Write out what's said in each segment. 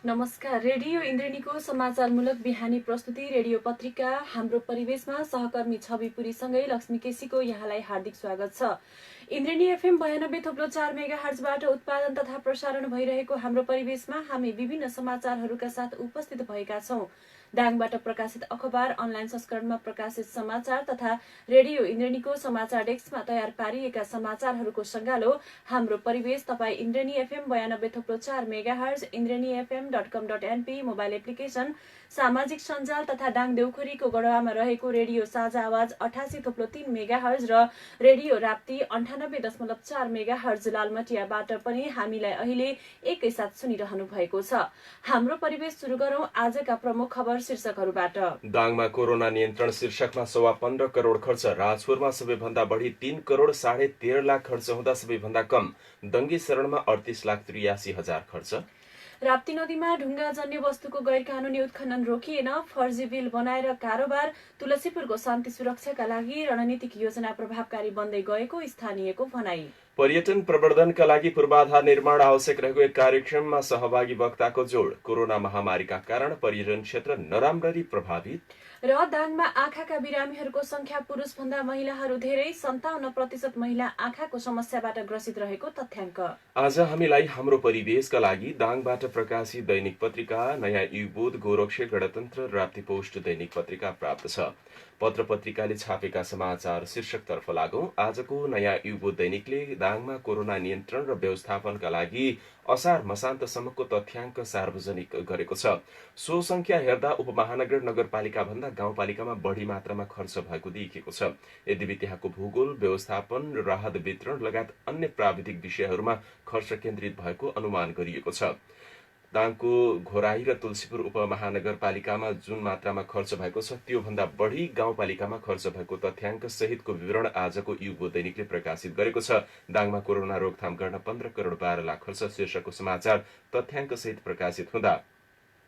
नमस्कार। रेडियो इन्द्रेणीको समाचारमूलक बिहानी प्रस्तुति रेडियो पत्रिका हाम्रो परिवेशमा सहकर्मी छविपुरीसँगै लक्ष्मी केसीको यहाँलाई हार्दिक स्वागत छ। इन्द्रेणी एफएम 92.4 मेगाहर्जबाट उत्पादन तथा प्रसारण भइरहेको हाम्रो परिवेशमा हामी विभिन्न समाचारहरूका साथ उपस्थित भएका छौं। दाङबाट प्रकाशित अखबार, अनलाइन संस्करणमा प्रकाशित समाचार तथा रेडियो इन्द्रेणीको समाचार डेस्कमा तयार पारिएका समाचारहरूको सङ्गालो हाम्रो परिवेश तपाईँ Indreni FM 92.4 megahertz, indrenifm.com.np mobile application, सामाजिक सञ्जाल तथा दाङ देउखुरीको गढवामा रहेको रेडियो साझा आवाज 88.3 मेगाहर्ज र रेडियो राप्ती 98.4 मेगाहर्ज लालमटियाबाट पनि हामीलाई अहिले एकैसाथ सुनिरहनु भएको छ। हाम्रो परिवेश सुरु गरौं आजका प्रमुख खबर शीर्षकहरूबाट। दाङमा कोरोना नियन्त्रण शीर्षकमा 15.25 करोड खर्च, राजपुरमा सबैभन्दा बढी 3 करोड 13.5 लाख खर्च हुँदा सबैभन्दा कम दङ्गी शरणमा 38,83,000 खर्च। राप्ती नदीमा ढुङ्गाजन्य वस्तुको गैरकानूनी उत्खनन रोकिएन, फर्जी बिल बनाएर कारोबार, तुलसीपुरको शान्ति सुरक्षाका लागि रणनीतिक योजना प्रभावकारी बन्दै गएको स्थानीयको भनाई। पर्यटन प्रवर्धनका लागि पूर्वाधार निर्माण आवश्यक रहेको एक कार्यक्रममा सहभागी वक्ताको जोड, कोरोना महामारीका कारण पर्यटन क्षेत्र नराम्ररी प्रभावित। र दाङमा आँखाका बिरामीहरूको संख्या पुरुषभन्दा महिलाहरू धेरै, 57% महिला आँखाको समस्याबाट ग्रसित रहेको तथ्याङ्क। आज हामीलाई हाम्रो परिवेशका लागि दाङबाट प्रकाशित दैनिक पत्रिका, नयाँ युगबोध, गोरक्ष, गणतन्त्र, राप्ती पोस्ट दैनिक पत्रिका प्राप्त छ। पत्र पत्रिकाले छापेका समाचार शीर्षकतर्फ लागौं। आजको नयाँ युगबोध दैनिकले दाङमा कोरोना नियन्त्रण र व्यवस्थापनका लागि असार मसान्तसम्मको तथ्याङ्क सार्वजनिक गरेको छ। सो संख्या हेर्दा उपमहानगर नगरपालिका भन्दा गाउँपालिकामा बढी मात्रामा खर्च भएको देखिएको छ। यद्यपि त्यहाँको भूगोल, व्यवस्थापन, राहत वितरण लगायत अन्य प्राविधिक विषयहरूमा खर्च केन्द्रित भएको अनुमान गरिएको छ। दाङको घोराई र तुलसीपुर उपमहानगरपालिकामा जुन मात्रामा खर्च भएको छ त्योभन्दा बढी गाउँपालिकामा खर्च भएको तथ्याङ्क सहितको विवरण आजको युगबोध दैनिकले प्रकाशित गरेको छ। दाङमा कोरोना रोकथाम गर्न 15 करोड 12 लाख खर्च शीर्षकको समाचार तथ्याङ्क सहित प्रकाशित हुँदा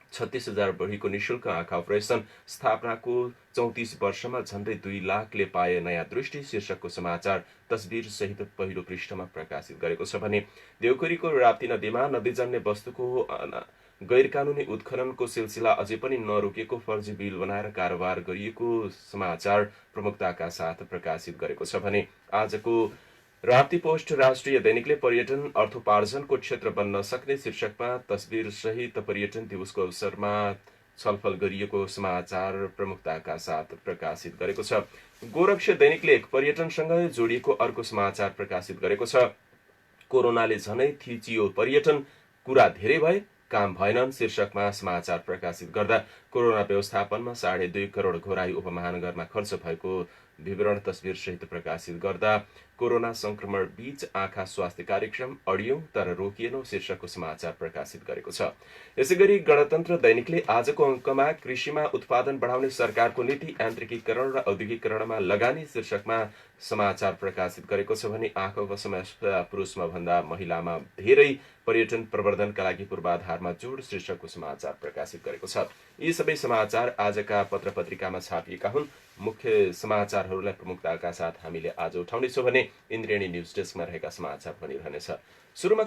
36,000 बढीको निशुल्क आँखा अपरेसन, स्थापनाको 34 वर्षमा झन्डै 2 लाखले पाए नयाँ दृष्टि शीर्षकको समाचार तस्बिर सहित पहिलो पृष्ठमा प्रकाशित गरेको छ भने देउखुरीको राप्ती नदीमा नदीजन्य वस्तुको गैरकानूनी उत्खननको सिलसिला अझै पनि नरोकिएको, फर्जी बिल बनाएर कारोबार गरिएको समाचार प्रमुखताका साथ प्रकाशित गरेको छ भने आजको राप्ती पोस्ट राष्ट्रिय दैनिकले पर्यटन अर्थोपार्जनको क्षेत्र बन्न सक्ने शीर्षकमा तस्बिर सहित पर्यटन दिवसको अवसरमा छलफल गरिएको समाचार प्रमुखताका साथ प्रकाशित गरेको छ। गोरक्ष दैनिकले पर्यटनसँग जोडिएको अर्को समाचार प्रकाशित गरेको छ। कोरोनाले झनै थिचियो पर्यटन, कुरा धेरै भए काम भएनन् शीर्षकमा समाचार प्रकाशित गर्दा कोरोना व्यवस्थापनमा 2.5 करोड घोराई उपमहानगरमा खर्च भएको विवरण तस्बिर सहित प्रकाशित गर्दा कोरोना संक्रमण बीच आँखा स्वास्थ्य कार्यक्रम अडियौं तर रोकिएनौ शीर्षकको समाचार प्रकाशित गरेको छ। यसैगरी गणतन्त्र दैनिकले आजको अङ्कमा कृषिमा उत्पादन बढाउने सरकारको नीति, यान्त्रिकीकरण र औद्योगिकरणमा लगानी शीर्षकमा समाचार प्रकाशित गरेको छ भने आँखाको समस्या पुरुषमा भन्दा महिलामा धेरै, पर्यटन प्रवर्धनका लागि पूर्वाधारमा जोड शीर्षकको समाचार प्रकाशित गरेको छ। यी सबै समाचार आजका पत्र पत्रिकामा छापिएका हुन्। मुख्य समाचारहरूलाई प्रमुखताका साथ हामीले आज उठाउनेछौँ भने इन्द्रेणी न्युज डेस्कमा रहेका समाचार पनि रहनेछ। सुरुमा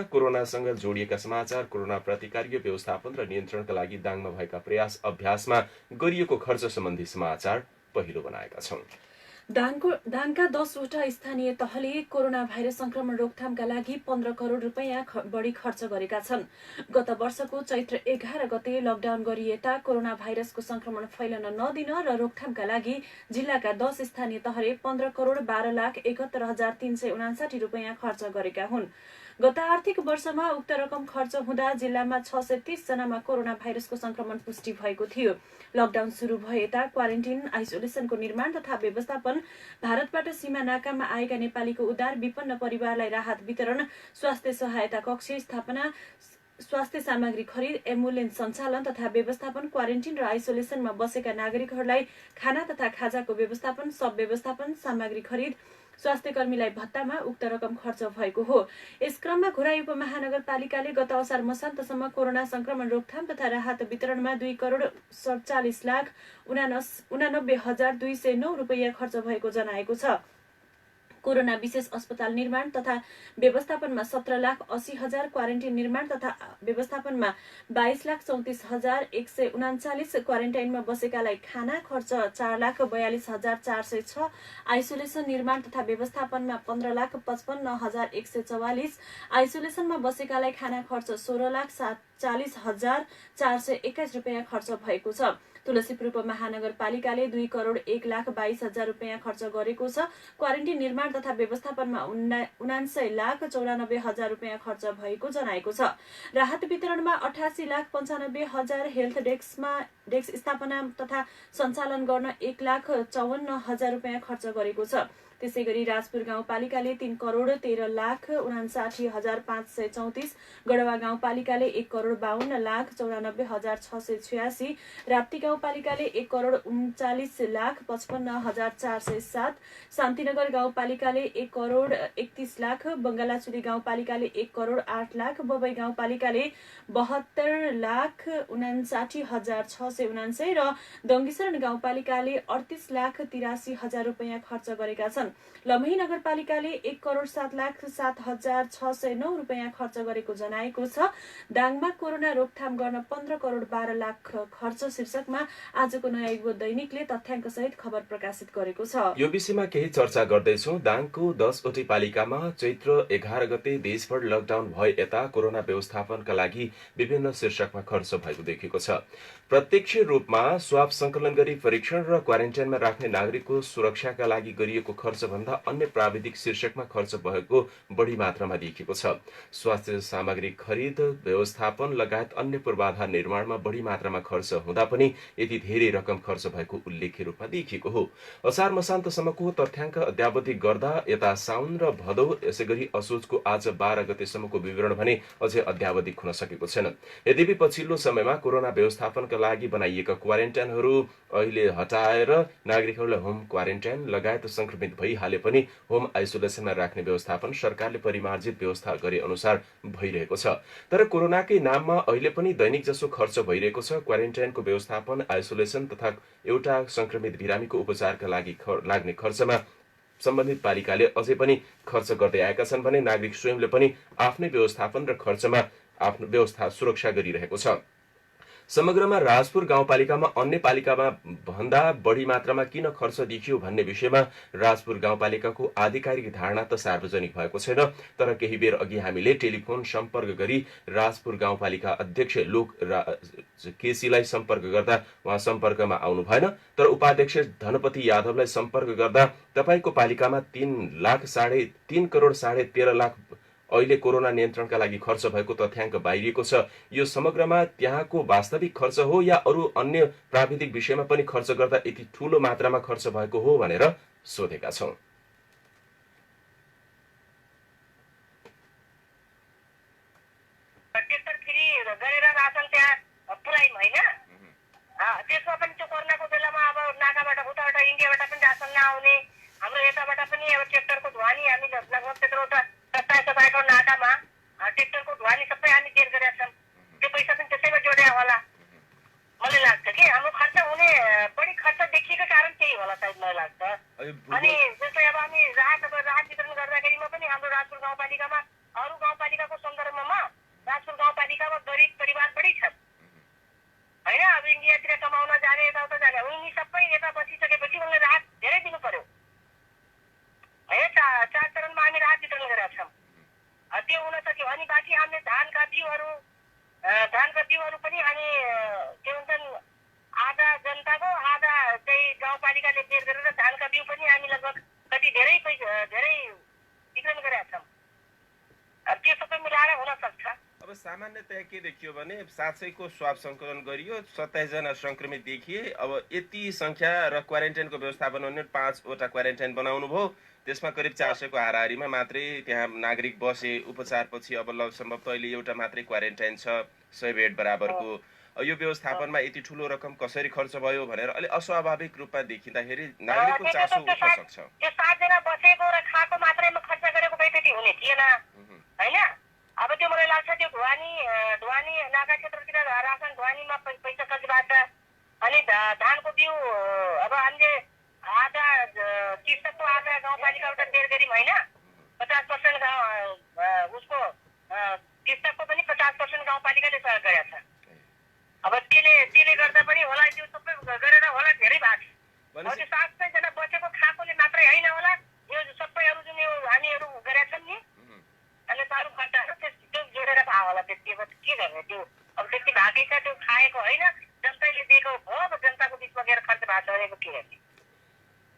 कोरोनासँग जोडिएका समाचार, कोरोना प्रतिकार्य व्यवस्थापन र नियन्त्रणका लागि दाङमा भएका प्रयास अभ्यासमा गरिएको खर्च सम्बन्धी समाचार पहिलो बनाएका छौँ। दाङका 10वटा स्थानीय तहले कोरोना भाइरस संक्रमण रोकथामका लागि 15 करोड रुपैयाँ बढी खर्च गरेका छन्। गत वर्षको चैत्र 11 गते लकडाउन गरिएता कोरोना भाइरसको संक्रमण फैलन नदिन र रोकथामका लागि जिल्लाका 10 स्थानीय तहले 15 करोड 12 लाख 71,359 रुपैयाँ खर्च गरेका हुन्। गत आर्थिक वर्षमा उक्त रकम खर्च हुँदा जिल्लामा 630 जनामा कोरोना भाइरसको संक्रमण पुष्टि भएको थियो। लकडाउन सुरु भएता क्वारेन्टिन, आइसोलेसनको निर्माण तथा व्यवस्थापन, भारतबाट सीमा नाकामा आएका नेपालीको उद्धार, विपन्न परिवारलाई राहत वितरण, स्वास्थ्य सहायता कक्ष स्थापना, स्वास्थ्य सामग्री खरिद, एम्बुलेन्स सञ्चालन तथा व्यवस्थापन, क्वारेन्टिन र आइसोलेसनमा बसेका नागरिकहरूलाई खाना तथा खाजाको व्यवस्थापन, सब व्यवस्थापन, सामग्री खरिद, स्वास्थ्य कर्मीलाई भत्तामा उक्त रकम खर्च भएको हो। यस क्रममा घोराई उपमहानगरपालिकाले गत असार मसान्तसम्म कोरोना संक्रमण रोकथाम तथा राहत वितरणमा 2 करोड 47 लाख 89,209 रुपैयाँ खर्च भएको जनाएको छ। कोरोना विशेष अस्पताल निर्माण तथा व्यवस्थापनमा 17,80,000, क्वारेन्टाइन निर्माण तथा व्यवस्थापनमा 22,34,139, क्वारेन्टाइनमा बसेकालाई खाना खर्च 4,42,406, आइसोलेसन निर्माण तथा व्यवस्थापनमा 15,55,144, आइसोलेसनमा बसेकालाई खाना खर्च 16,40,421 रुपियाँ खर्च भएको छ। तुलसीपुर उपमहानगरपालिकाले 2,01,22,000 रुपियाँ खर्च गरेको छ। क्वारेन्टाइन निर्माण तथा व्यवस्थापनमा 79,94,000 रुपियाँ खर्च भएको जनाएको छ। राहत वितरणमा 88,95,000, हेल्थ डेस्क स्थापना तथा सञ्चालन गर्न 1,54,000 रुपियाँ खर्च गरेको छ। त्यसै गरी राजपुर गाउँपालिकाले 3,13,59,534, गढवा गाउँपालिकाले 1,52,94,686, राप्ती गाउँपालिकाले 1,39,55,407, शान्तिनगर गाउँपालिकाले 1,31,00,000, बङ्गालाचुली गाउँपालिकाले 1,08,00,000, बबई गाउँपालिकाले 72,59,679 र दङ्गीशरण गाउँपालिकाले 38,83,000 रुपियाँ खर्च गरेका छन्। लमही नगरपालिकाले 1,07,07,609 रुपियाँ खर्च गरेको जनाएको छ। दाङमा कोरोना रोकथाम गर्न 15,12,00,000 खर्च शीर्षकमा आजको नयाँ युगो दैनिकले तथ्याङ्क सहित खबर प्रकाशित गरेको छ। यो विषयमा केही चर्चा गर्दैछौँ। दाङको 10वटै पालिकामा चैत्र 11 गते देशभर लकडाउन भए यता कोरोना व्यवस्थापनका लागि विभिन्न शीर्षकमा खर्च भएको देखिएको छ। प्रत्यक्ष रूपमा स्वाब संकलन गरी परीक्षण र क्वारेन्टाइनमा राख्ने नागरिकको सुरक्षाका लागि गरिएको खर्चभन्दा अन्य प्राविधिक शीर्षकमा खर्च भएको बढी मात्रामा देखिएको छ। स्वास्थ्य सामग्री खरिद, व्यवस्थापन लगायत अन्य पूर्वाधार निर्माणमा बढी मात्रामा खर्च हुँदा पनि यति धेरै रकम खर्च भएको उल्लेख्य रूपमा देखिएको हो। असार मसान्तसम्मको तथ्याङ्क अद्यावधि गर्दा यता साउन र भदौ, यसैगरी असोजको आज 12 गतेसम्मको विवरण भने अझै अद्यावधिक हुन सकेको छैन। यद्यपि पछिल्लो समयमा कोरोना व्यवस्थापनका लागि बनाइएका क्वारेन्टाइनहरू अहिले हटाएर नागरिकहरूलाई होम क्वारेन्टाइन लगायत संक्रमित भइहाले पनि होम आइसोलेसनमा राख्ने व्यवस्थापन सरकारले परिमार्जित व्यवस्था गरे अनुसार भइरहेको छ। तर कोरोनाकै नाममा अहिले पनि दैनिक जसो खर्च भइरहेको छ। क्वारेन्टाइनको व्यवस्थापन, आइसोलेसन तथा एउटा संक्रमित बिरामीको उपचारका लागि लाग्ने खर्चमा सम्बन्धित पालिकाले अझै पनि खर्च गर्दै आएका छन् भने नागरिक स्वयंले पनि आफ्नै व्यवस्थापन र खर्चमा आफ्नो व्यवस्था सुरक्षा गरिरहेको छ। समग्रमा राजपुर गाउँपालिकामा अन्य पालिकामा भन्दा बढी मात्रामा किन खर्च देखियो भन्ने विषयमा राजपुर गाउँपालिकाको आधिकारिक धारणा त सार्वजनिक भएको छैन। तर केही बेर अघि हामीले टेलिफोन सम्पर्क गरी राजपुर गाउँपालिका अध्यक्ष लोक केसीलाई सम्पर्क गर्दा उहाँ सम्पर्कमा आउनु भएन। तर उपाध्यक्ष धनपति यादवलाई सम्पर्क गर्दा तपाईको पालिकामा 3 करोड 13.5 लाख अहिले कोरोना नियन्त्रणका लागि खर्च भएको तथ्याङ्क बाहिरिएको छ। यो समग्रमा त्यहाँको वास्तविक खर्च हो या अरू अन्य प्राविधिक विषयमा पनि खर्च गर्दा यति ठूलो मात्रामा खर्च भएको हो भनेर सोधेका छौं। त्यसमा पनि त्यो कोरोनाको बेलामा अब नाकाबाट उताबाट इन्डियाबाट पनि रासन नआउने, हाम्रो यताबाट पनि अब ट्रेक्टरको धुवानी हामी लगभग त्यत्रो 27 नाकामा ट्रेक्टरको धुवानी सबै हामी बेर गरेका छौँ। त्यो पैसा पनि त्यसैमा जोड्या होला मलाई लाग्छ कि हाम्रो खर्च हुने बढी खर्च देखिएको कारण त्यही होला सायद मलाई लाग्छ। अनि जस्तै अब हामी राहत वितरण गर्दाखेरिमा पनि हाम्रो राजपुर गाउँपालिकामा अरू गाउँपालिकाको सन्दर्भमा राजपुर गाउँपालिकामा गरिब परिवार बढी छ होइन। अब इन्डियातिर कमाउन जाने, यताउता जाने, उनी सबै यता बसिसकेपछि उनले राहत धेरै दिनु पर्यो है। 4 चरणमा हामी राहत वितरण गरेका छौँ। त्यो हुन सक्यो। अनि बाँकी हामीले धानका बिउहरू पनि हामी के भन्छन् आधा जनताको आधा चाहिँ गाउँपालिकाले बेर गरेर धानका बिउ पनि हामी लगभग कति धेरै वितरण गरेका छौँ। त्यो सबै मिलाएर हुन सक्छ। अब सामान्यतया के देखियो भने 700को स्वाब संकलन गरियो, 27 जना संक्रमित देखिए। अब यति संख्या र क्वारेन्टाइनको व्यवस्थापन भने 5 वटा क्वारेन्टाइन बनाउनु भयो। त्यसमा करिब 400 को हाराहारीमा मात्रै त्यहाँ नागरिक बसे। उपचारपछि अब सम्भवतः अहिले एउटा मात्रै क्वारेन्टाइन छ 100 बेड बराबरको। यो व्यवस्थापनमा यति ठूलो रकम कसरी खर्च भयो भनेर अलि अस्वाभाविक रूपमा देखिँदाखेरि नागरिकको चासो उठ्न सक्छ। त्यो 7 जना बसेको र खाएको मात्रैमा खर्च गरेको भए त्यति हुने थिएन हैन। अब त्यो मलाई लाग्छ त्यो ढुवानी नाका क्षेत्रतिर रासन ढुवानीमा पैसा खर्च अनि धानको बिउ अब हामीले आधा कृषकको मार्फत गाउँपालिकाबाट बेर गऱ्यौँ होइन 50% उसको कृषकको पनि 50% गाउँपालिकाले सहयोग गरेको छ। अब त्यसले गर्दा पनि होला त्यो सबै गरेर होला धेरै भएको छ। अब त्यो 700 जना बचेको खाएकोले मात्रै होइन होला, यो सबैहरू जुन यो हामीहरू गरेका छन् नि अनि चालु खर्चहरू त्यो जोडेर भए होला। त्यति अब के गर्ने त्यो अब त्यति भागै छ, त्यो खाएको होइन जनताले दिएको भयो। अब जनताको बिचमा गएर खर्च भएको छ भनेको के गर्ने।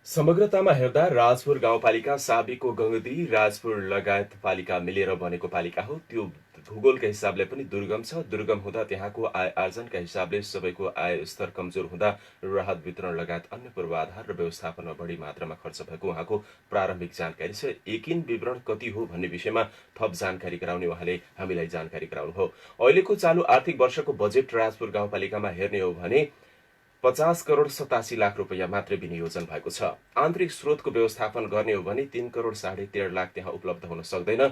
समग्रतामा हेर्दा राजपुर गाउँपालिका साबीको गङ्गदी राजपुर लगायत पालिका मिलेर बनेको पालिका हो। त्यो भूगोलका हिसाबले पनि दुर्गम छ। दुर्गम हुँदा त्यहाँको आय आर्जनका हिसाबले सबैको आय स्तर कमजोर हुँदा राहत वितरण लगायत अन्य पूर्वाधार र व्यवस्थापनमा बढी मात्रामा खर्च भएको उहाँको प्रारम्भिक जानकारी छ। एकिन विवरण कति हो भन्ने विषयमा थप जानकारी गराउने उहाँले हामीलाई जानकारी गराउनुभयो। अहिलेको चालु आर्थिक वर्षको बजेट राजपुर गाउँपालिकामा हेर्ने हो भने 50 करोड 87 लाख रुपैयाँ मात्रै विनियोजन भएको छ। आन्तरिक स्रोतको व्यवस्थापन गर्ने हो भने 3 करोड 13.5 लाख त्यहाँ उपलब्ध हुन सक्दैन।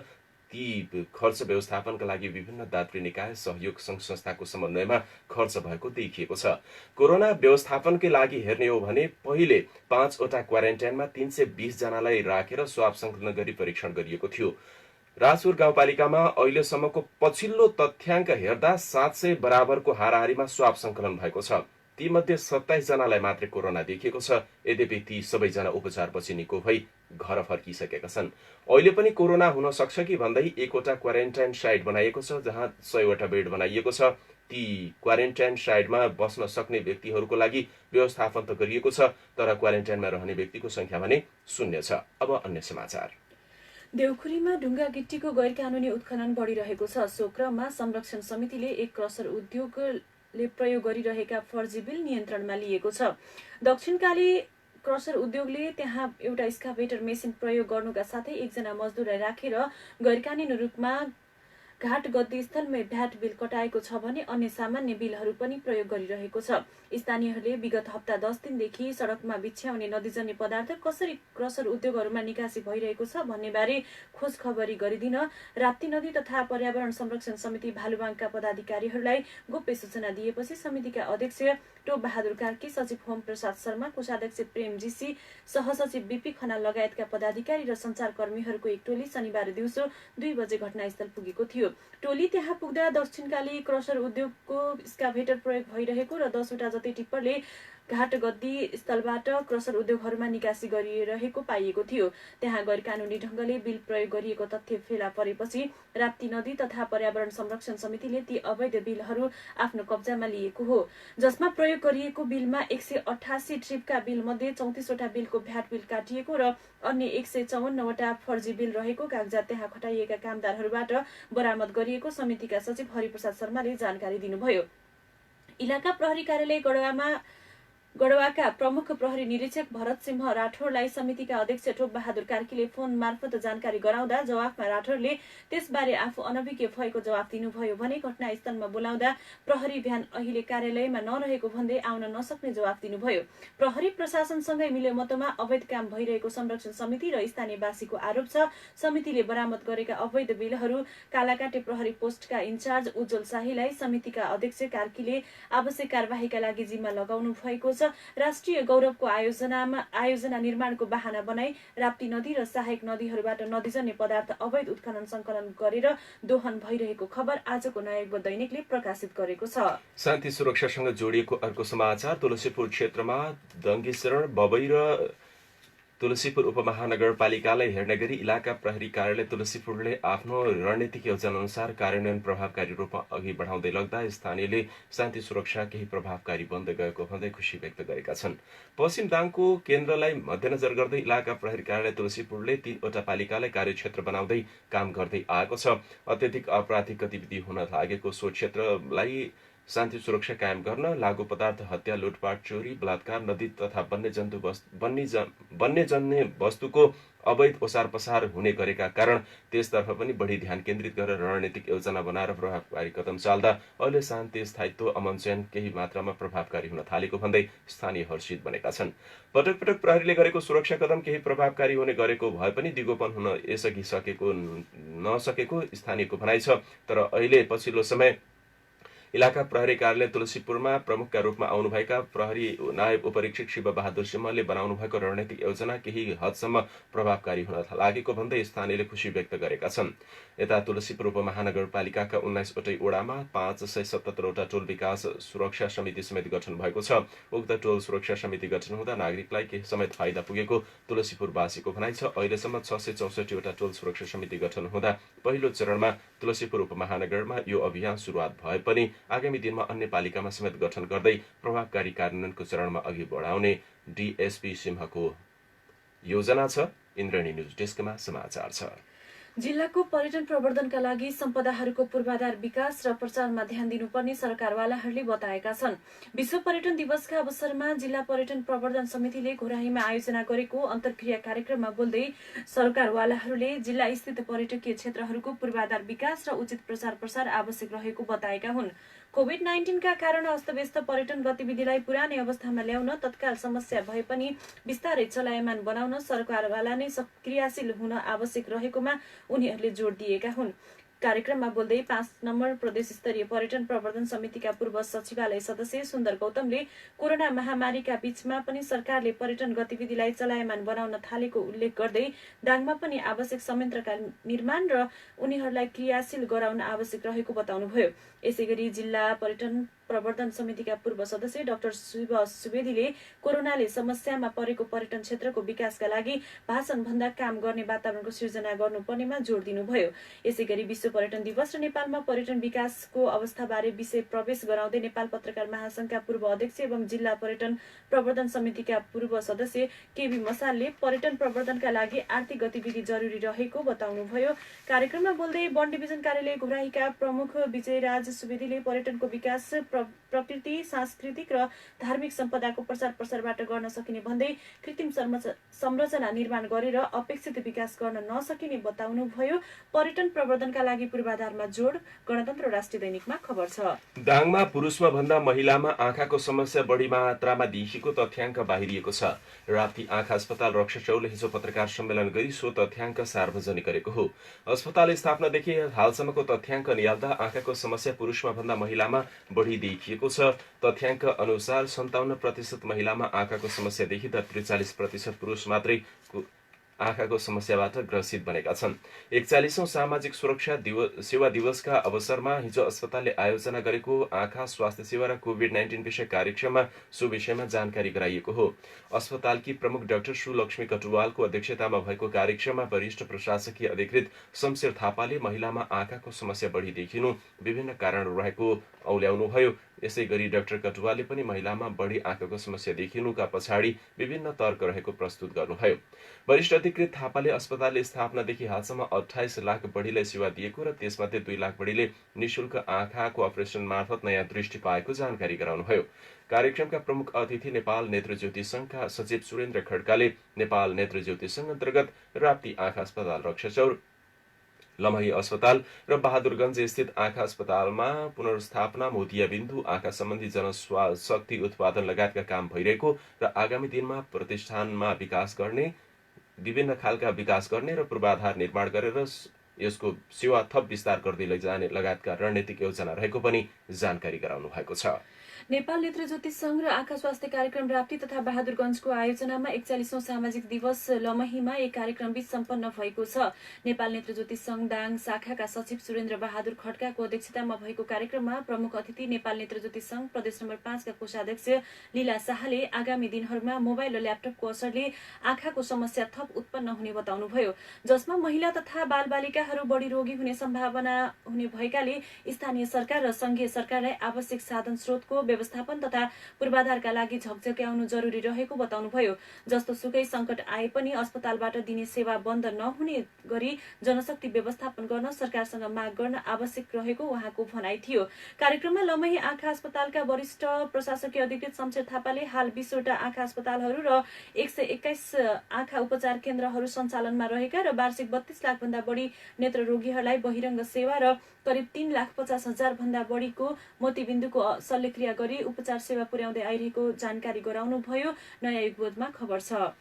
ती खर्च व्यवस्थापनका लागि विभिन्न दात्री निकाय सहयोग संघ संस्थाको समन्वयमा खर्च भएको देखिएको छ। कोरोना व्यवस्थापनकै लागि हेर्ने हो भने पहिले 5 वटा क्वारेन्टाइनमा 320 जनालाई राखेर स्वाब संकलन गरी परीक्षण गरिएको थियो। राजपुर गाउँपालिकामा अहिलेसम्मको पछिल्लो तथ्याङ्क हेर्दा 700 बराबरको हाराहारीमा स्वाब संकलन भएको छ। तीमध्ये 27 जनालाई मात्रै कोरोना देखिएको छ। यद्यपि ती सबैजना उपचारपछि निको भई घर फर्किसकेका छन्। अहिले पनि कोरोना हुन सक्छ कि भन्दै 1 वटा क्वारेन्टाइन साइट बनाइएको छ जहाँ 100 वटा बेड बनाइएको छ। ती क्वारेन्टाइन साइटमा बस्न सक्ने व्यक्तिहरूको लागि व्यवस्थापन त गरिएको छ, तर क्वारेन्टाइनमा रहने व्यक्तिको संख्या भने 0 छ। अब अन्य समाचार। देउखुरीमा ढुङ्गा गिट्टीको गैर कानुनी उत्खनन बढिरहेको छ। सो क्रममा संरक्षण समितिले एक क्रसर उद्योगले प्रयोग गरिरहेका फर्जी बिल नियन्त्रणमा लिएको छ। दक्षिणकाली क्रसर उद्योगले त्यहाँ एउटा एक्सकाभेटर मेसिन प्रयोग गर्नुका साथै एकजना मजदुरलाई राखेर गैरकानुनी रूपमा घाट गद्दी स्थलमै भ्याट बिल कटाएको छ भने अन्य सामान्य बिलहरू पनि प्रयोग गरिरहेको छ। स्थानीयहरूले विगत हप्ता 10 दिनदेखि सडकमा बिछ्याउने नदीजन्य पदार्थ कसरी क्रसर उद्योगहरूमा निकासी भइरहेको छ भन्ने बारे खोज खबरी गरिदिन राप्ती नदी तथा पर्यावरण संरक्षण समिति भालुबाङका पदाधिकारीहरूलाई गोप्य सूचना दिएपछि समितिका अध्यक्ष टोप बहादुर कार्की, सचिव होम प्रसाद शर्मा, कोषाध्यक्ष प्रेम जीसी, सहसचिव बीपी खनाल लगायतका पदाधिकारी र सञ्चारकर्मीहरूको एक टोली शनिबार दिउँसो 2 बजे घटनास्थल पुगेको थियो। टोली त्यहाँ पुग्दा दक्षिणकाली क्रसर उद्योगको एक्सकाभेटर प्रयोग भइरहेको र 10 वटा जति टिप्परले घाट गद्दी स्थलबाट क्रसर उद्योगहरूमा निकासी गरिरहेको पाइएको थियो। त्यहाँ गैर कानुनी ढंगले बिल प्रयोग गरिएको तथ्य फेला परेपछि राप्ती नदी तथा पर्यावरण संरक्षण समितिले ती अवैध बिलहरू आफ्नो कब्जामा लिएको हो, जसमा प्रयोग गरिएको बिलमा 188 ट्रिपका बिल मध्ये 34 वटा बिलको भ्याट बिल काटिएको र अन्य 154 वटा फर्जी बिल रहेको कागजात त्यहाँ खटाइएका कामदारहरूबाट बरामद गरिएको समितिका सचिव हरिप्रसाद शर्माले जानकारी दिनुभयो। इलाका प्रहरी कार्यालय गढवाका प्रमुख प्रहरी निरीक्षक भरत सिंह राठौरलाई समितिका अध्यक्ष टोप बहादुर कार्कीले फोन मार्फत जानकारी गराउँदा जवाफमा राठौरले त्यसबारे आफू अनभिज्ञ भएको जवाफ दिनुभयो भने घटनास्थलमा बोलाउँदा प्रहरी भ्यान अहिले कार्यालयमा नरहेको भन्दै आउन नसक्ने जवाफ दिनुभयो। प्रहरी प्रशासनसँगै मिलेमतोमा अवैध काम भइरहेको संरक्षण समिति र स्थानीयवासीको आरोप छ। समितिले बरामद गरेका अवैध बिलहरू कालाकाटे प्रहरी पोस्टका इन्चार्ज उज्जवल शाहीलाई समितिका अध्यक्ष कार्कीले आवश्यक कार्यवाहीका लागि जिम्मा लगाउनु भएको छ। राष्ट्रिय गौरवको आयोजना निर्माणको बहाना बनाई राप्ती नदी र सहायक नदीहरूबाट नदीजन्य पदार्थ अवैध उत्खनन संकलन गरेर दोहन भइरहेको खबर आजको नयाँ युग दैनिकले प्रकाशित गरेको छ। शान्ति सुरक्षासँग जोडिएको अर्को समाचार। तुलसीपुर क्षेत्रमा दङ्गेशरण बबई र तुलसीपुर उपमहानगरपालिकालाई हेर्ने गरी इलाका प्रहरी कार्यालय तुलसीपुरले आफ्नो रणनीतिक योजना अनुसार कार्यान्वयन प्रभावकारी रूपमा अघि बढाउँदै लग्दा स्थानीयले शान्ति सुरक्षा केही प्रभावकारी बन्दै गएको भन्दै खुसी व्यक्त गरेका छन्। पश्चिम दाङको केन्द्रलाई मध्यनजर गर्दै इलाका प्रहरी कार्यालय तुलसीपुरले 3 वटा पालिकालाई कार्यक्षेत्र बनाउँदै काम गर्दै आएको छ। अत्यधिक आपराधिक गतिविधि हुन लागेको सो क्षेत्रलाई शान्ति सुरक्षा कायम गर्न लागू पदार्थ हत्या, लुटपाट, चोरी, बलात्कार, नदी तथा वन्यजन्य वस्तुको अवैध ओसार पसार हुने गरेका कारण त्यसतर्फ पनि बढी ध्यान केन्द्रित गरेर रणनीतिक योजना बनाएर प्रभावकारी कदम चाल्दा अहिले शान्ति, स्थायित्व, अमन चयन केही मात्रामा प्रभावकारी हुन थालेको भन्दै स्थानीय हर्षित बनेका छन्। पटक पटक प्रहरीले गरेको सुरक्षा कदम केही प्रभावकारी हुने गरेको भए पनि दिगोपन हुन यसअघि नसकेको स्थानीयको भनाइ छ। तर अहिले पछिल्लो समय इलाका प्रहरी कार्यालय तुलसीपुरमा प्रमुखका रूपमा आउनुभएका प्रहरी नायब उपरीक्षक शिव बहादुर सिंहले बनाउनु भएको रणनीतिक योजना केही हदसम्म प्रभावकारी हुन लागेको भन्दै स्थानीयले खुशी व्यक्त गरेका छन्। यता तुलसीपुर उपमहानगरपालिकाका 19वटै वडामा 577वटा टोल विकास सुरक्षा समिति समेत गठन भएको छ। उक्त टोल सुरक्षा समिति गठन हुँदा नागरिकलाई केही समेत फाइदा पुगेको तुलसीपुरवासीको भनाइ छ। अहिलेसम्म 664वटा टोल सुरक्षा समिति गठन हुँदा पहिलो चरणमा तुलसीपुर उपमहानगरमा यो अभियान सुरुवात भए पनि आगामी दिनमा अन्य पालिकामा समेत गठन गर्दै प्रभावकारी कार्यान्वयनको चरणमा अघि बढाउने डीएसपी सिंहको योजना छ। इन्द्रणी न्यूज डेस्कमा समाचार छ। जिल्लाको पर्यटन प्रवर्धनका लागि सम्पदाहरूको पूर्वाधार विकास र प्रचारमा ध्यान दिनुपर्ने सरकारवालाहरूले बताएका छन्। विश्व पर्यटन दिवसका अवसरमा जिल्ला पर्यटन प्रवर्धन समितिले घोराहीमा आयोजना गरेको अन्तर्क्रिया कार्यक्रममा बोल्दै सरकारवालाहरूले जिल्ला स्थित पर्यटकीय क्षेत्रहरूको पूर्वाधार विकास र उचित प्रचार प्रसार आवश्यक रहेको बताएका हुन्। कोभिड-19 का कारण अस्तव्यस्त पर्यटन गतिविधिलाई पुरानै अवस्थामा ल्याउन तत्काल समस्या भए पनि बिस्तारै चलायमान बनाउन सरकारवाला नै क्रियाशील हुन आवश्यक रहेकोमा उनीहरूले जोड दिएका हुन्। कार्यक्रममा बोल्दै 5 नम्बर प्रदेश स्तरीय पर्यटन प्रवर्धन समितिका पूर्व सचिवालय सदस्य सुन्दर गौतमले कोरोना महामारीका बीचमा पनि सरकारले पर्यटन गतिविधिलाई चलायमान बनाउन थालेको उल्लेख गर्दै दाङमा पनि आवश्यक संयन्त्रका निर्माण र उनीहरूलाई क्रियाशील गराउन आवश्यक रहेको बताउनुभयो। यसैगरी जिल्ला पर्यटन प्रवर्धन समितिका पूर्व सदस्य डाक्टर शिव सुवेदीले कोरोनाले समस्यामा परेको पर्यटन क्षेत्रको विकासका लागि भाषण भन्दा काम गर्ने वातावरणको सिर्जना गर्नुपर्नेमा जोड दिनुभयो। यसैगरी विश्व पर्यटन दिवस र नेपालमा पर्यटन विकासको अवस्थाबारे विषय प्रवेश गराउँदै नेपाल पत्रकार महासंघका पूर्व अध्यक्ष एवं जिल्ला पर्यटन प्रवर्धन समितिका पूर्व सदस्य केबी मसालले पर्यटन प्रवर्धनका लागि आर्थिक गतिविधि जरुरी रहेको बताउनुभयो। कार्यक्रममा बोल्दै वन डिभिजन कार्यालय घोराहीका प्रमुख विजयराज सुवेदीले पर्यटनको विकास प्रकृति, सांस्कृतिक र धार्मिक सम्पदाको प्रचार प्रसारबाट गर्न सकिने भन्दै कृत्रिम संरचना निर्माण गरेर अपेक्षित विकास गर्न नसकिने बताउनुभयो। पर्यटन प्रवर्धनका लागि पूर्वाधारमा जोड गणतन्त्र राष्ट्रिय दैनिकमा खबर छ। दाङमा पुरुषमा भन्दा महिलामा आँखाको समस्या बढी मात्रामा देखिएको तथ्याङ्क बाहिरिएको छ। राप्ती आँखा अस्पताल रक्षाचौरले हिजो पत्रकार सम्मेलन गरी सो तथ्याङ्क सार्वजनिक गरेको हो। अस्पताल स्थापनादेखि हालसम्मको तथ्याङ्क निहाल्दा आँखाको समस्या पुरुषमा भन्दा महिलामा बढी देखिएको छ। तथ्याङ्क अनुसार 57% महिलामा आँखाको समस्या देखिँदा 43% पुरुष मात्रै आँखाको समस्याबाट ग्रसित बनेका छन्। 41औं सामाजिक सुरक्षा सेवा दिवसका अवसरमा हिजो अस्पतालले आयोजना गरेको आँखा स्वास्थ्य सेवा र कोभिड-19 विषय कार्यक्रममा सो विषयमा जानकारी गराइएको हो। अस्पतालकी प्रमुख डाक्टर सुलक्ष्मी कटुवालको अध्यक्षतामा भएको कार्यक्रममा वरिष्ठ प्रशासकीय अधिकृत शमशेर थापाले महिलामा आँखाको समस्या बढी देखिनु विभिन्न कारणहरू रहेको औल्याउनुभयो। यसै गरी डाक्टर कटुवालले पनि महिलामा बढी आँखाको समस्या देखिनुका पछाडि विभिन्न तर्क रहेको प्रस्तुत गर्नुभयो। वरिष्ठ अधिकृत थापाले अस्पतालले स्थापनादेखि हालसम्म 28 लाख बढीलाई सेवा दिएको र त्यसमध्ये 2 लाख बढीले निशुल्क आँखाको अपरेसन मार्फत नयाँ दृष्टि पाएको जानकारी गराउनुभयो। कार्यक्रमका प्रमुख अतिथि नेपाल नेत्र ज्योति संघका सचिव सुरेन्द्र खड्काले नेपाल नेत्र ज्योति संघ अन्तर्गत राप्ती आँखा अस्पताल रक्षाचौर, लमही अस्पताल र बहादुरगञ्ज स्थित आँखा अस्पतालमा पुनर्स्थापना, मोतियाबिन्दु, आँखा सम्बन्धी जनशक्ति उत्पादन लगायतका काम भइरहेको र आगामी दिनमा प्रतिष्ठानमा विभिन्न खालका विकास गर्ने र पूर्वाधार निर्माण गरेर यसको सेवा थप विस्तार गर्दै लैजाने लगायतका रणनीतिक योजना रहेको पनि जानकारी गराउनु भएको छ। नेपाल नेत्र ज्योति संघ र आँखा स्वास्थ्य कार्यक्रम राप्ती तथा बहादुरगञ्जको आयोजनामा 41औं सामाजिक दिवस लमहीमा एक कार्यक्रम बीच सम्पन्न भएको छ। नेपाल नेत्र ज्योति संघ दाङ शाखाका सचिव सुरेन्द्र बहादुर खड्काको अध्यक्षतामा भएको कार्यक्रममा प्रमुख अतिथि नेपाल नेत्र ज्योति संघ प्रदेश नम्बर 5 का कोषाध्यक्ष लीला शाहले आगामी दिनहरूमा मोबाइल र ल्यापटपको असरले आँखाको समस्या थप उत्पन्न हुने बताउनुभयो, जसमा महिला तथा बालबालिकाहरू बढी रोगी हुने सम्भावना हुने भएकाले स्थानीय सरकार र संघीय सरकारलाई आवश्यक साधन स्रोतको व्यवस्थापन तथा पूर्वाधारका लागि झकझक्याउनु जरुरी रहेको बताउनुभयो। जस्तो सुकै संकट आए पनि अस्पतालबाट दिने सेवा बन्द नहुने गरी जनशक्ति व्यवस्थापन गर्न सरकारसँग माग गर्न आवश्यक रहेको उहाँको भनाइ थियो। कार्यक्रममा लमही आँखा अस्पतालका वरिष्ठ प्रशासकीय अधिकृत शमशेर थापाले हाल 20 वटा आँखा अस्पतालहरू र 121 आँखा उपचार केन्द्रहरू सञ्चालनमा रहेका र वार्षिक 32 लाख भन्दा बढी नेत्र रोगीहरूलाई बहिरङ्ग सेवा र करिब 3,50,000 भन्दा बढीको मोतीबिन्दुको शल्यक्रिया गरी उपचार सेवा पुर्याउँदै आइरहेको जानकारी गराउनुभयो। नयाँ युगबोधमा खबर छ।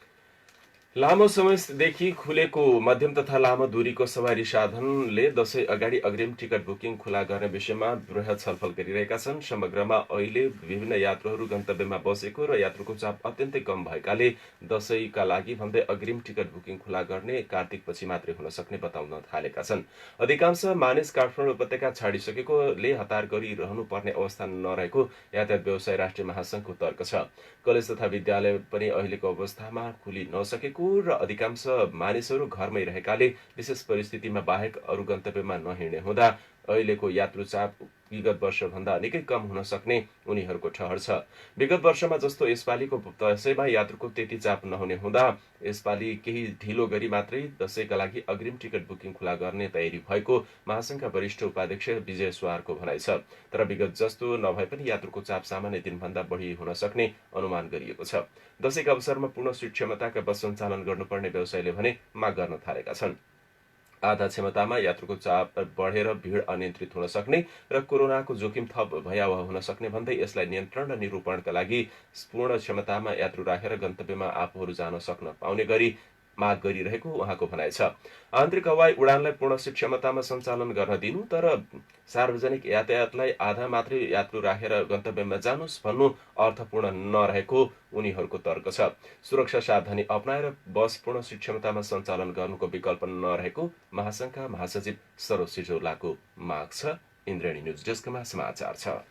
लामो समयदेखि खुलेको मध्यम तथा लामो दूरीको सवारी साधनले दशैं अगाडि अग्रिम टिकट बुकिङ खुला गर्ने विषयमा बृहत छलफल गरिरहेका छन्। समग्रमा अहिले विभिन्न यात्रुहरू गन्तव्यमा बसेको र यात्रुको चाप अत्यन्तै कम भएकाले दशैंका लागि भन्दै अग्रिम टिकट बुकिङ खुला गर्ने कार्तिकपछि मात्रै हुन सक्ने बताउन थालेका छन्। अधिकांश मानिस काठमाडौँ उपत्यका छाडिसकेकोले हतार गरिरहनु पर्ने अवस्था नरहेको यातायात व्यवसाय राष्ट्रिय महासंघको तर्क छ। कलेज तथा विद्यालय पनि अहिलेको अवस्थामा खुली नसकेको र अधिकांश मानिसहरू घरमै रहेकाले विशेष परिस्थितिमा बाहेक अरू गन्तव्यमा नहिँड्ने हुँदा अहिलेको यात्रु चाप विगत वर्षभन्दा निकै कम हुन सक्ने उनीहरूको ठहर छ। विगत वर्षमा जस्तो यसपालिको दशैंमा यात्रुको त्यति चाप नहुने हुँदा यसपालि केही ढिलो गरी मात्रै दशैंका लागि अग्रिम टिकट बुकिङ खुला गर्ने तयारी भएको महासंघका वरिष्ठ उपाध्यक्ष विजय सुवारको भनाइ छ। तर विगत जस्तो नभए पनि यात्रुको चाप सामान्य दिनभन्दा बढी हुन सक्ने अनुमान गरिएको छ। दशैंका अवसरमा पूर्ण सीट क्षमताका बस सञ्चालन गर्नुपर्ने व्यवसायले भने माग गर्न थालेका छन्। आधा क्षमतामा यात्रुको चाप बढेर भीड अनियन्त्रित हुन सक्ने र कोरोनाको जोखिम थप भयावह हुन सक्ने भन्दै यसलाई नियन्त्रण र निरूपणका लागि पूर्ण क्षमतामा यात्रु राखेर गन्तव्यमा आफूहरू जान सक्न पाउने गरी माग गरिरहेको उहाँको भनाइ छ। आन्तरिक हवाई उडानलाई पूर्ण सीट क्षमतामा सञ्चालन गर्न दिनु तर सार्वजनिक यातायातलाई आधा मात्रै यात्रु राखेर गन्तव्यमा जानुस् भन्नु अर्थपूर्ण नरहेको उनीहरूको तर्क छ। सुरक्षा सावधानी अपनाएर बस पूर्ण सीट क्षमतामा सञ्चालन गर्नुको विकल्प नरहेको महासंघका महासचिव सरोज सिजौलाको माग छ। इन्द्रेणी न्यूज डेस्कमा समाचार छ।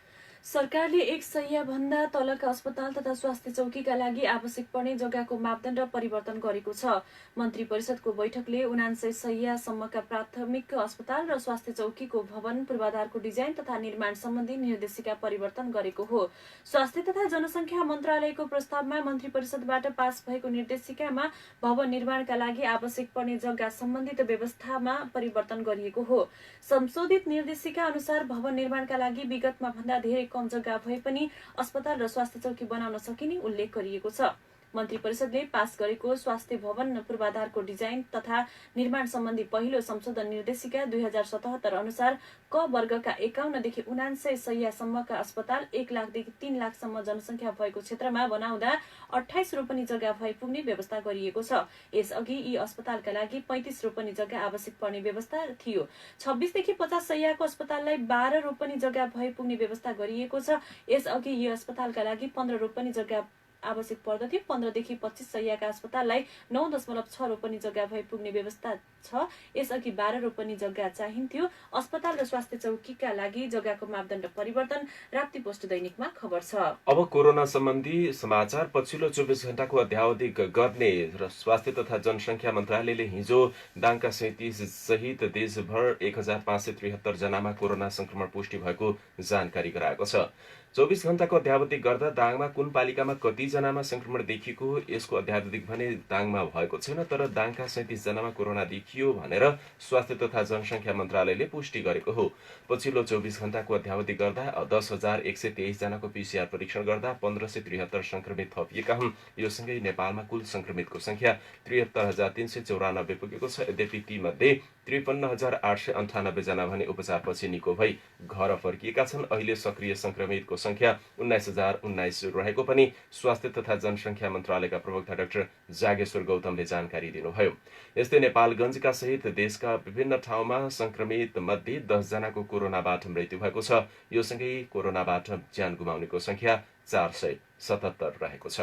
सरकारले 1 सय भन्दा तलका अस्पताल तथा स्वास्थ्य चौकीका लागि आवश्यक पर्ने जग्गाको मापदण्ड परिवर्तन गरेको छ। मन्त्री परिषदको बैठकले 99 सयसम्मका प्राथमिक अस्पताल र स्वास्थ्य चौकीको भवन पूर्वाधारको डिजाइन तथा निर्माण सम्बन्धी निर्देशिका परिवर्तन गरेको हो। स्वास्थ्य तथा जनसङ्ख्या मन्त्रालयको प्रस्तावमा मन्त्री परिषदबाट पास भएको निर्देशिकामा भवन निर्माणका लागि आवश्यक पर्ने जग्गा सम्बन्धित व्यवस्थामा परिवर्तन गरिएको हो। संशोधित निर्देशिका अनुसार भवन निर्माणका लागि विगतमा भन्दा धेरै कम जग्गा भए पनि अस्पताल र स्वास्थ्य चौकी बनाउन सकिने उल्लेख गरिएको छ। मन्त्री परिषदले पास गरेको स्वास्थ्य भवन पूर्वाधारको डिजाइन तथा निर्माण सम्बन्धी पहिलो संशोधन निर्देशिका 2077 अनुसार क वर्गका 51 देखि 99 सयसम्मका अस्पताल 1 लाखदेखि 3 लाखसम्म जनसङ्ख्या भएको क्षेत्रमा बनाउँदा 28 रोपनी जग्गा भए पुग्ने व्यवस्था गरिएको छ। यसअघि यी अस्पतालका लागि 35 रोपनी जग्गा आवश्यक पर्ने व्यवस्था थियो। 26 देखि 50 सयको अस्पताललाई 12 रोपनी जग्गा भए पुग्ने व्यवस्था गरिएको छ। यसअघि यी अस्पतालका लागि 15 रोपनी जग्गा आवश्यक पर्दथ्यो। 15 देखि 25 सयका अस्पताललाई 9.6 रोपनी जग्गा भए पुग्ने व्यवस्था छ। यसअघि 12 रोपनी जग्गा चाहिन्थ्यो। अस्पताल र स्वास्थ्य चौकीका लागि जग्गाको मापदण्ड परिवर्तन राप्ती पोस्ट दैनिकमा खबर छ। अब कोरोना सम्बन्धी समाचार। पछिल्लो 24 घण्टाको अध्यावधि गर्ने र स्वास्थ्य तथा जनसङ्ख्या मन्त्रालयले हिजो दाङका 37 सहित देशभर 1573 जनामा कोरोना संक्रमण पुष्टि भएको जानकारी गराएको छ। 24 घण्टाको अध्यावधिक गर्दा दाङमा कुन पालिकामा कति जनामा संक्रमण देखिएको यसको अध्यावधिक भने दाङमा भएको छैन। तर दाङका 37 जनामा कोरोना देखियो भनेर स्वास्थ्य तथा जनसङ्ख्या मन्त्रालयले पुष्टि गरेको हो। पछिल्लो 24 घण्टाको अध्यावधिक गर्दा 10,123 जनाको PCR परीक्षण गर्दा 1573 संक्रमित थपिएका हुन्। यो सँगै नेपालमा कुल संक्रमितको संख्या 73,394 पुगेको छ। यद्यपि तीमध्ये 53,898 जना भने उपचारपछि निको भई घर फर्किएका छन्। अहिले सक्रिय संक्रमितको संख्या 19,019 रहेको पनि स्वास्थ्य तथा जनसङ्ख्या मन्त्रालयका प्रवक्ता डाक्टर जागेश्वर गौतमले जानकारी दिनुभयो। यस्तै नेपालगञ्जका सहित देशका विभिन्न ठाउँमा संक्रमित मध्ये 10 जनाको कोरोनाबाट मृत्यु भएको छ। यो सँगै कोरोनाबाट ज्यान गुमाउनेको संख्या 477 रहेको छ।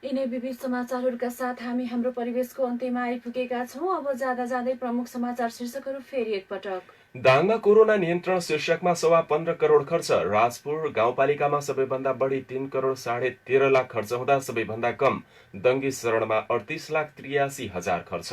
यिनै विविध समाचारहरूका साथ हामी हाम्रो परिवेशको अन्त्यमा आइपुगेका छौं। अब जाँदा जाँदै प्रमुख समाचार शीर्षकहरू फेरि एकपटक। दाङमा कोरोना नियन्त्रण शीर्षकमा 15 करोड खर्च। राजपुर गाउँपालिकामा सबैभन्दा बढी 3 करोड 13.5 लाख खर्च हुँदा सबैभन्दा कम दङ्गी शरणमा 38,83,000 खर्च।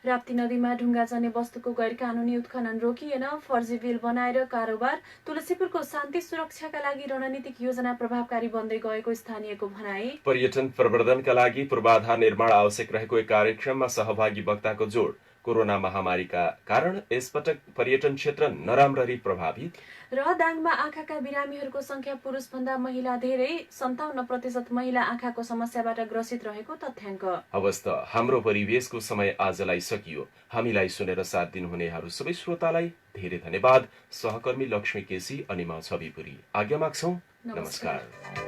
राप्ती नदीमा ढुङ्गा जन्ने वस्तुको गैरकानूनी उत्खनन रोकिएन। फर्जी बिल बनाएर कारोबार। तुलसीपुरको शान्ति सुरक्षाका लागि रणनीतिक योजना प्रभावकारी बन्दै गएको स्थानीयको भनाई। पर्यटन प्रवर्धनका लागि पूर्वाधार निर्माण आवश्यक रहेको एक कार्यक्रममा सहभागी वक्ताको जोड। कोरोना महामारीका कारण यसपटक पर्यटन क्षेत्र नराम्ररी प्रभावित। र दाङमा आँखाका बिरामीहरूको संख्या पुरुषभन्दा महिला धेरै। 57% महिला आँखाको समस्याबाट ग्रसित रहेको तथ्याङ्क। हवस् त हाम्रो परिवेशको समय आजलाई सकियो। हामीलाई सुनेर साथ दिनुहुनेहरू सबै श्रोतालाई धेरै धन्यवाद। सहकर्मी लक्ष्मी केसी अनि म छविपुरी आज्ञा माग्छौं। नमस्कार।